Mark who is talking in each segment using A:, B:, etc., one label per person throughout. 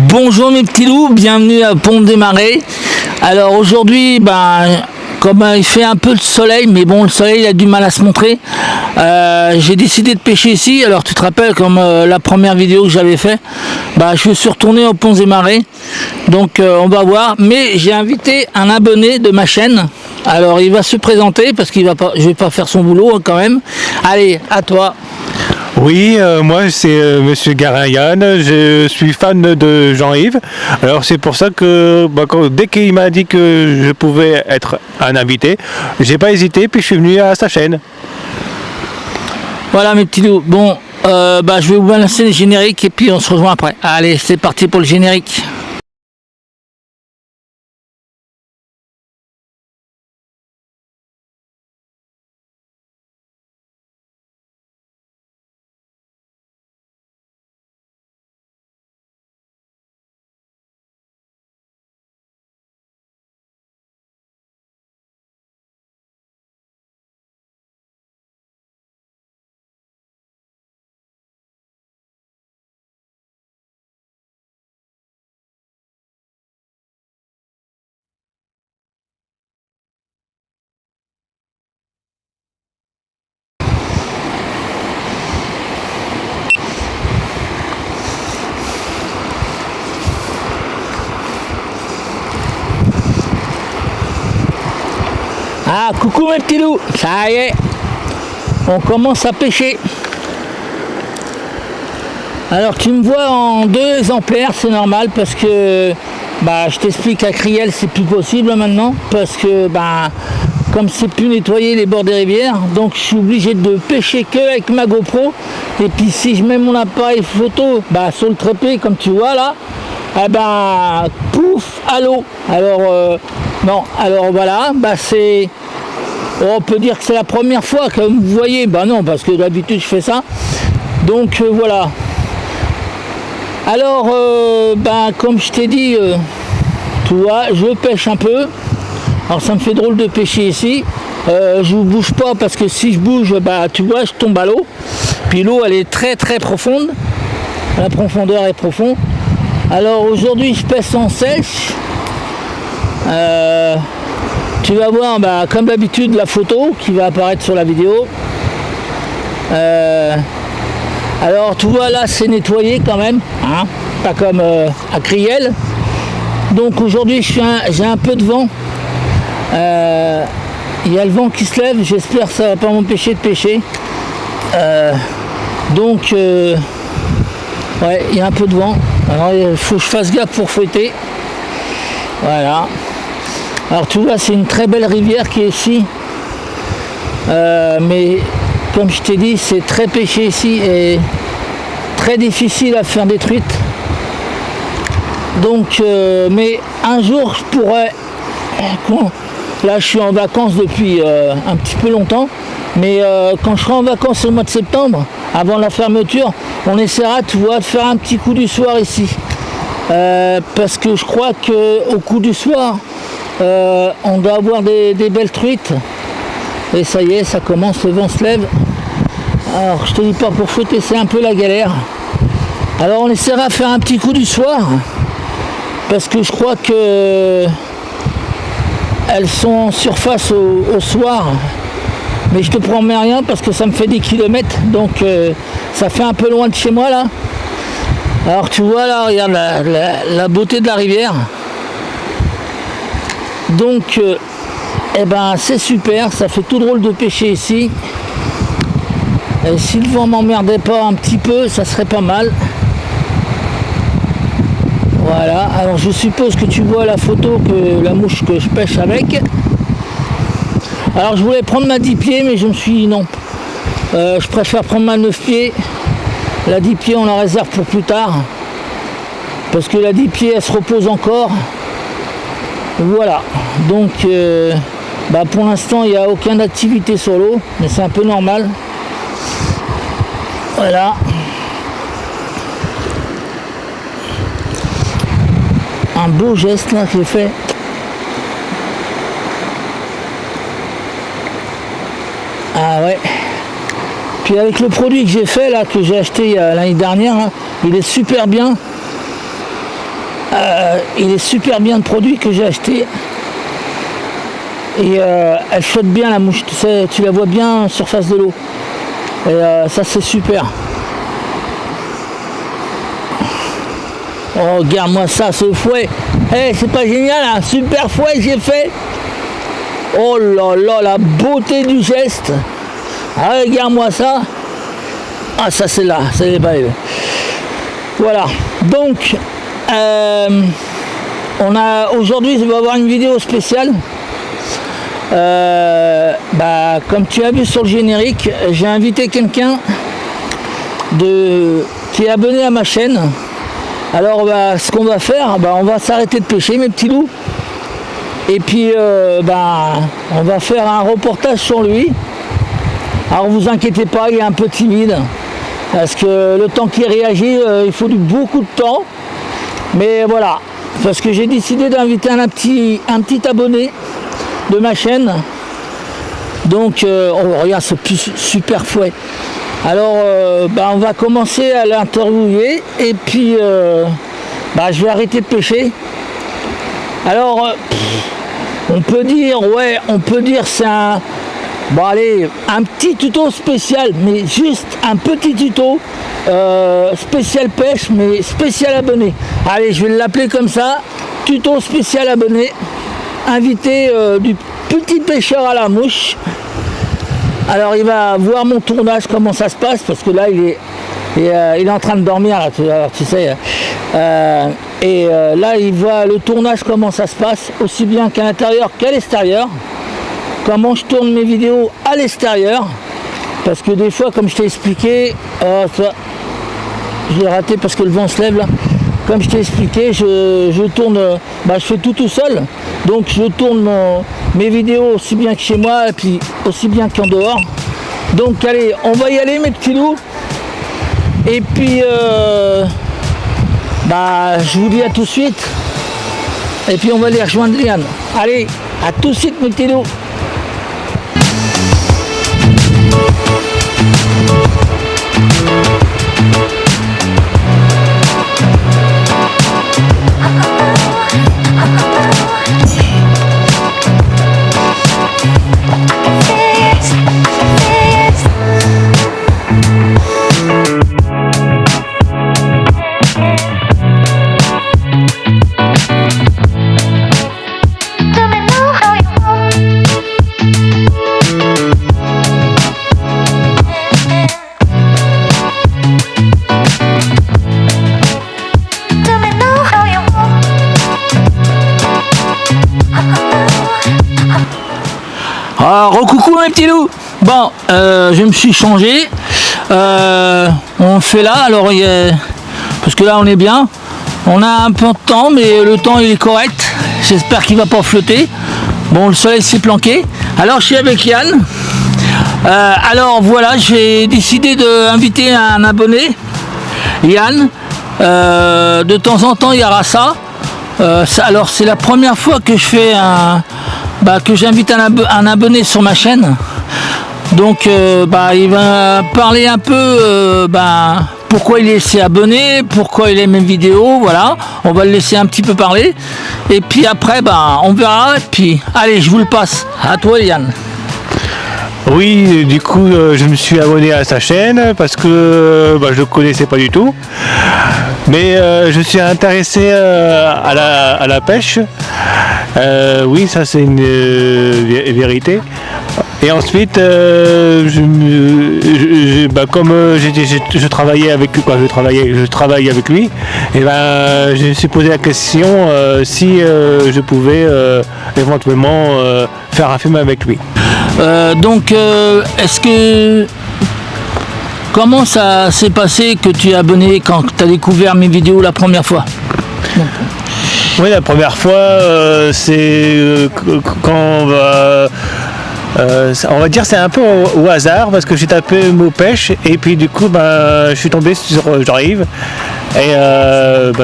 A: Bonjour mes petits loups, bienvenue à Pont des Marais. Alors aujourd'hui, comme il fait un peu de soleil, mais bon, le soleil a du mal à se montrer, j'ai décidé de pêcher ici. Alors tu te rappelles, comme la première vidéo que j'avais fait, je suis retourné au Pont des Marais, donc on va voir. Mais j'ai invité un abonné de ma chaîne. Alors il va se présenter parce qu'il va pas, je vais pas faire son boulot quand même. Allez, à toi.
B: Oui, moi c'est Monsieur Garayan, je suis fan de Jean-Yves. Alors c'est pour ça que dès qu'il m'a dit que je pouvais être un invité, j'ai pas hésité, puis je suis venu à sa chaîne.
A: Voilà mes petits loups. Bon, je vais vous balancer les génériques et puis on se rejoint après. Allez, c'est parti pour le générique. Ah, coucou mes petits loups, ça y est, on commence à pêcher. Alors tu me vois en 2 exemplaires, c'est normal parce que je t'explique, à Criel c'est plus possible maintenant parce que comme c'est plus nettoyé les bords des rivières, donc je suis obligé de pêcher que avec ma GoPro. Et puis si je mets mon appareil photo sur le trépied comme tu vois là, pouf, à l'eau. Alors non, alors voilà, c'est, on peut dire que c'est la première fois, comme vous voyez. Non, parce que d'habitude je fais ça. Donc voilà. Alors comme je t'ai dit, tu vois, je pêche un peu. Alors ça me fait drôle de pêcher ici. Je ne bouge pas parce que si je bouge, tu vois, je tombe à l'eau. Puis l'eau elle est très très profonde. La profondeur est profonde. Alors aujourd'hui je pêche en sèche. Tu vas voir comme d'habitude la photo qui va apparaître sur la vidéo. Alors tu vois là c'est nettoyé quand même, hein, pas comme à Criel. Donc aujourd'hui j'ai un peu de vent. Il y a le vent qui se lève, j'espère que ça va pas m'empêcher de pêcher. Donc ouais, il y a un peu de vent. Alors il faut que je fasse gaffe pour fouetter. Voilà. Alors tu vois, c'est une très belle rivière qui est ici. Mais comme je t'ai dit, c'est très pêché ici et très difficile à faire des truites. Donc, mais un jour je pourrais. Là, je suis en vacances depuis un petit peu longtemps. Mais quand je serai en vacances au mois de septembre, avant la fermeture, on essaiera, tu vois, de faire un petit coup du soir ici. Parce que je crois qu'au coup du soir, on doit avoir des belles truites. Et ça y est, ça commence, le vent se lève. Alors je te dis pas, pour fouetter c'est un peu la galère. Alors on essaiera de faire un petit coup du soir. Parce que je crois que elles sont en surface au soir. Mais je te promets rien parce que ça me fait des kilomètres. Donc ça fait un peu loin de chez moi là. Alors tu vois là, regarde la beauté de la rivière. Donc c'est super, ça fait tout drôle de pêcher ici. Et si le vent m'emmerdait pas un petit peu, ça serait pas mal. Voilà, alors je suppose que tu vois la photo, que la mouche que je pêche avec. Alors je voulais prendre ma 10 pieds, mais je me suis dit non. Je préfère prendre ma 9 pieds. La 10 pieds on la réserve pour plus tard. Parce que la 10 pieds elle se repose encore. Voilà, donc pour l'instant il n'y a aucune activité sur l'eau, mais c'est un peu normal. Voilà. Un beau geste là que j'ai fait. Ah ouais. Puis avec le produit que j'ai fait là, que j'ai acheté l'année dernière, là, il est super bien. il est super bien le produit que j'ai acheté. Et elle flotte bien la mouche, tu sais, tu la vois bien en surface de l'eau. Et ça c'est super. Oh, regarde-moi ça, ce fouet. Hey, c'est pas génial, un super fouet que j'ai fait. Oh là là, la beauté du geste. Ah, regarde-moi ça. Ah, ça c'est là, c'est pas. Voilà. Donc, on a aujourd'hui, je vais avoir une vidéo spéciale. Comme tu as vu sur le générique, j'ai invité quelqu'un qui est abonné à ma chaîne. Alors ce qu'on va faire, on va s'arrêter de pêcher mes petits loups. Et puis on va faire un reportage sur lui. Alors vous inquiétez pas, il est un peu timide. Parce que le temps qu'il réagit, il faut beaucoup de temps. Mais voilà, parce que j'ai décidé d'inviter un petit abonné de ma chaîne. Donc regarde ce super fouet. Alors on va commencer à l'interviewer et puis je vais arrêter de pêcher. Alors on peut dire c'est un un petit tuto spécial, mais juste un petit tuto spécial pêche, mais spécial abonné. Allez, je vais l'appeler comme ça, tuto spécial abonné, invité du petit pêcheur à la mouche. Alors il va voir mon tournage, comment ça se passe, parce que là il est en train de dormir, là, tu sais. Là il voit le tournage, comment ça se passe, aussi bien qu'à l'intérieur qu'à l'extérieur. Comment je tourne mes vidéos à l'extérieur. Parce que des fois, comme je t'ai expliqué, je l'ai raté parce que le vent se lève là. Comme je t'ai expliqué, je tourne, je fais tout seul. Donc je tourne mes vidéos aussi bien que chez moi et puis aussi bien qu'en dehors. Donc allez, on va y aller mes petits loups. Et puis je vous dis à tout de suite. Et puis on va aller rejoindre Liane. Allez, à tout de suite mes petits loups. Recoucou mes petits loups. Bon, je me suis changé. On fait là, alors parce que là on est bien. On a un peu de temps, mais le temps il est correct. J'espère qu'il va pas flotter. Bon, le soleil s'est planqué. Alors je suis avec Yann. Alors voilà, j'ai décidé d'inviter un abonné, Yann. De temps en temps il y aura ça. Alors c'est la première fois que je fais que j'invite un abonné sur ma chaîne. Donc il va parler un peu pourquoi il s'est abonné, pourquoi il aime mes vidéos, voilà. On va le laisser un petit peu parler. Et puis après on verra. Et puis allez, je vous le passe. À toi Yann.
B: Oui, du coup je me suis abonné à sa chaîne parce que je ne le connaissais pas du tout. Mais je suis intéressé à la pêche. Oui, ça c'est une vérité. Et ensuite, comme je travaillais avec lui, je travaille avec lui, et je me suis posé la question si je pouvais éventuellement faire un film avec lui.
A: Comment ça s'est passé que tu es abonné quand tu as découvert mes vidéos la première fois?
B: Oui, la première fois, c'est quand on va dire c'est un peu au hasard parce que j'ai tapé le mot pêche et puis du coup je suis tombé sur Jean-Yves et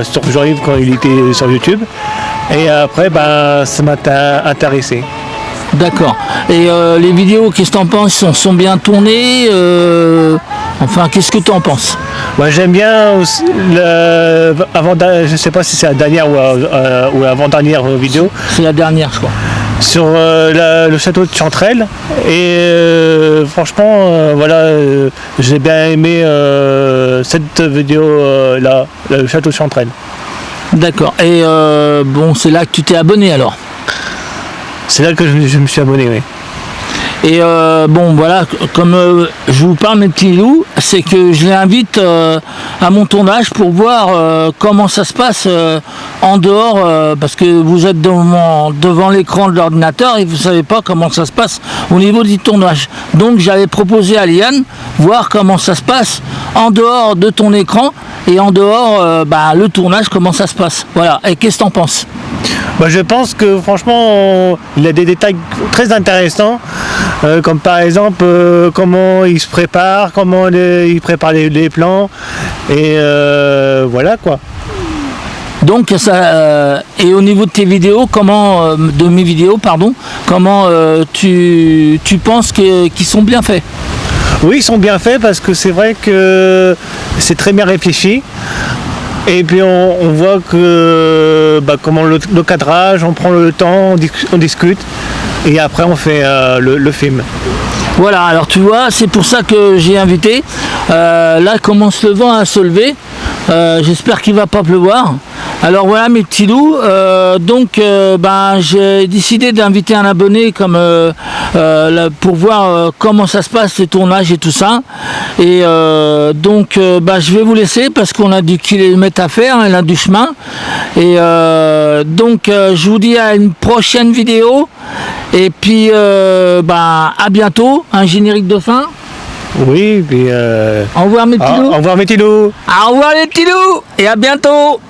B: sur Jean-Yves quand il était sur YouTube et après ça m'a intéressé.
A: D'accord. Et les vidéos, qu'est-ce que t'en penses, sont bien tournées? Enfin, qu'est-ce que tu en penses?
B: Moi j'aime bien aussi je sais pas si c'est la dernière ou l'avant-dernière vidéo
A: C'est la dernière, je crois.
B: sur le château de Chanterelle et franchement voilà j'ai bien aimé cette vidéo là, le château de Chanterelle.
A: D'accord. Et bon, c'est là que tu t'es abonné alors.
B: C'est là que je me suis abonné, oui.
A: Et bon, voilà, comme je vous parle, mes petits loups, c'est que je les invite à mon tournage pour voir comment ça se passe en dehors, parce que vous êtes devant l'écran de l'ordinateur et vous ne savez pas comment ça se passe au niveau du tournage. Donc j'avais proposé à Liane voir comment ça se passe en dehors de ton écran et en dehors le tournage, comment ça se passe. Voilà, et qu'est-ce que tu en penses?
B: Bah, je pense que franchement il a des détails très intéressants comme par exemple comment il se prépare, comment il prépare les plans et voilà quoi.
A: Donc ça et au niveau de tes vidéos, comment de mes vidéos pardon, comment tu penses qu'ils sont bien faits?
B: Oui, ils sont bien faits parce que c'est vrai que c'est très bien réfléchi. Et puis on voit que comment le cadrage, on prend le temps, on discute et après on fait le film.
A: Voilà, alors tu vois, c'est pour ça que j'ai invité. Là commence le vent à se lever. J'espère qu'il va pas pleuvoir. Alors voilà mes petits loups, j'ai décidé d'inviter un abonné pour voir comment ça se passe, les tournages et tout ça. Et je vais vous laisser parce qu'on a du kilomètre à faire, on a du chemin. Et je vous dis à une prochaine vidéo. Et puis à bientôt, un générique de fin.
B: Oui, puis
A: au revoir mes petits loups.
B: Au revoir mes petits loups.
A: Au revoir les petits loups et à bientôt.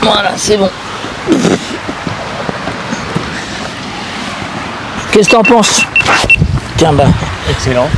A: Voilà, c'est bon. Qu'est-ce que t'en penses? Tiens,
B: Excellent.